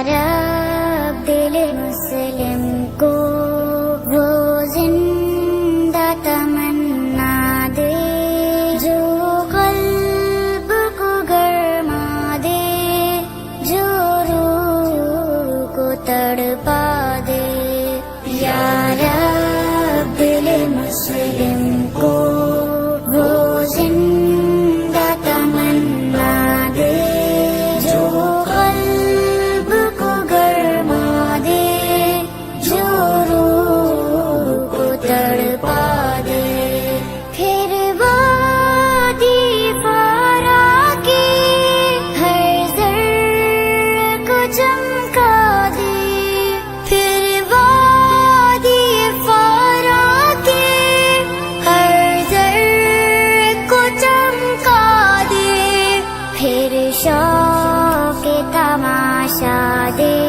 رب دل مسلم کو وہ زندہ تمنا دے جو قلب کو گرما دے، جو روح کو تڑپا دے۔ یا رب دل مسلم کو وہ زندہ تمنا دے جو قلب کو گرما دے، جو روح کو تڑپا دے۔ پھر وادی فارا کی ہر ذرے کو چمکا دے، پھر وادی فارا کی ہر ذرے کو چمکا دے، پھر شوق تماشا دے